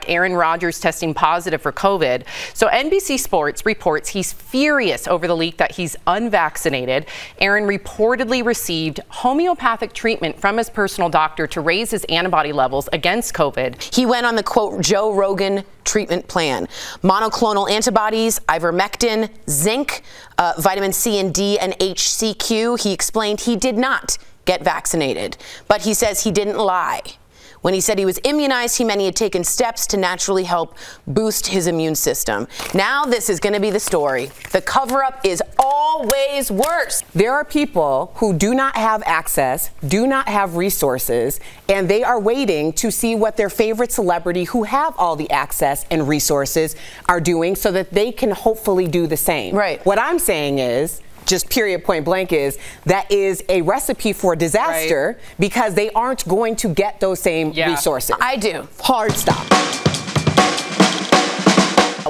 Aaron Rodgers testing positive for COVID. So NBC Sports reports he's furious over the leak that he's unvaccinated. Aaron reportedly received homeopathic treatment from his personal doctor to raise his antibody levels against COVID. He went on the, quote, Joe Rogan treatment plan. Monoclonal antibodies, ivermectin, zinc, vitamin C and D, and HCQ. He explained he did not get vaccinated, but he says he didn't lie. When he said he was immunized, he meant he had taken steps to naturally help boost his immune system. Now this is going to be the story. The cover-up is always worse. There are people who do not have access, do not have resources, and they are waiting to see what their favorite celebrity who have all the access and resources are doing so that they can hopefully do the same. Right. What I'm saying is, just period point blank, is that is a recipe for disaster, right? Because they aren't going to get those same resources. I do. Hard stop.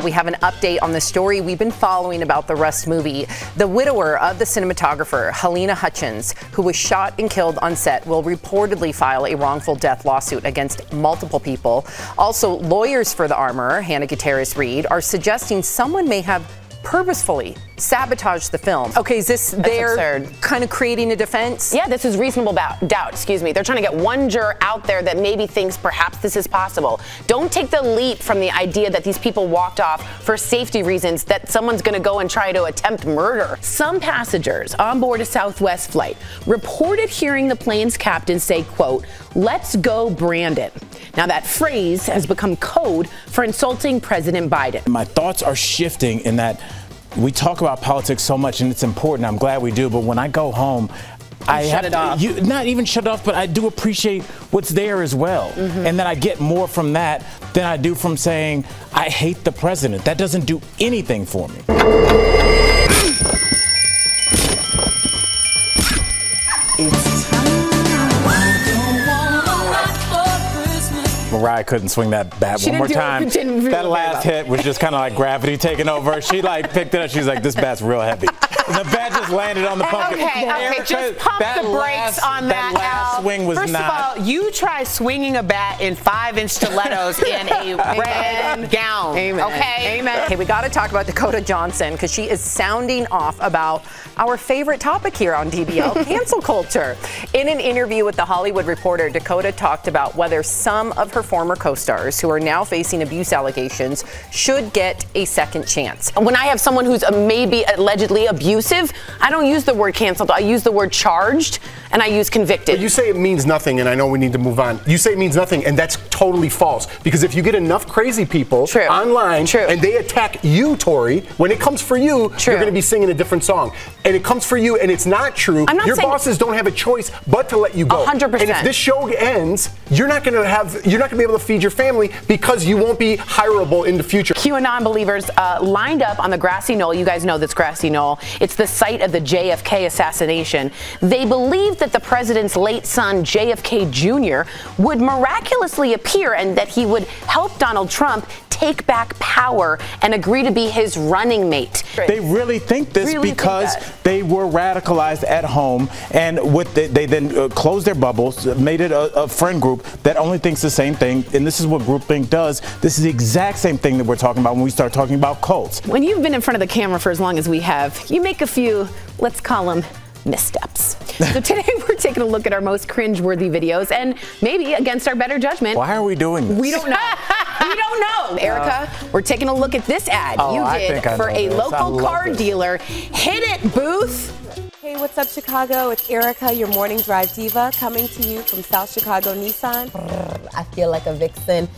We have an update on the story we've been following about the Rust movie. The widower of the cinematographer, Helena Hutchins, who was shot and killed on set, will reportedly file a wrongful death lawsuit against multiple people. Also, lawyers for the armorer, Hannah Gutierrez-Reed, are suggesting someone may have purposefully sabotage the film. Okay, is this they're kind of creating a defense? Yeah, this is reasonable doubt, excuse me. They're trying to get one juror out there that maybe thinks perhaps this is possible. Don't take the leap from the idea that these people walked off for safety reasons, that someone's gonna go and try to attempt murder. Some passengers on board a Southwest flight reported hearing the plane's captain say, quote, "Let's go, Brandon." Now that phrase has become code for insulting President Biden. My thoughts are shifting in that we talk about politics so much, and it's important. I'm glad we do. But when I go home, I have to, not even shut it off, but I do appreciate what's there as well. And then I get more from that than I do from saying, I hate the president. That doesn't do anything for me. It's time. Mariah couldn't swing that bat one more time. That last hit was just kind of like gravity taking over. She like picked it up. She's like, this bat's real heavy. And the bat just landed on the pumpkin. Okay, just pump the brakes on that. That last swing was First of all, you try swinging a bat in 5-inch stilettos in a red gown. Amen. Okay? Amen. Okay, we got to talk about Dakota Johnson because she is sounding off about our favorite topic here on DBL, cancel culture. In an interview with The Hollywood Reporter, Dakota talked about whether some of her former co-stars who are now facing abuse allegations should get a second chance. When I have someone who's maybe allegedly abusive, I don't use the word canceled. I use the word charged, and I use convicted. But you say it means nothing, and I know we need to move on. You say it means nothing, and that's totally false. Because if you get enough crazy people online and they attack you, Tori, when it comes for you, you're going to be singing a different song. And it comes for you, and it's not true. Your bosses don't have a choice but to let you go. 100%. And if this show ends, you're not going to be able to feed your family because you won't be hireable in the future. QAnon believers lined up on the grassy knoll. You guys know this grassy knoll. It's the site of the JFK assassination. They believed that the president's late son, JFK Jr., would miraculously appear and that he would help Donald Trump take back power and agree to be his running mate. They really think this because they were radicalized at home, and they then closed their bubbles, made it a friend group that only thinks the same thing, and this is what groupthink does. This is the exact same thing that we're talking about when we start talking about cults. When you've been in front of the camera for as long as we have, you make a few, let's call them, missteps. So today we're taking a look at our most cringe-worthy videos and maybe against our better judgment. Why are we doing this? We don't know. We don't know. Erica, we're taking a look at this ad you did for a local car dealer. Hit it, Booth. Hey, what's up, Chicago? It's Erica, your morning drive diva, coming to you from South Chicago Nissan. I feel like a vixen.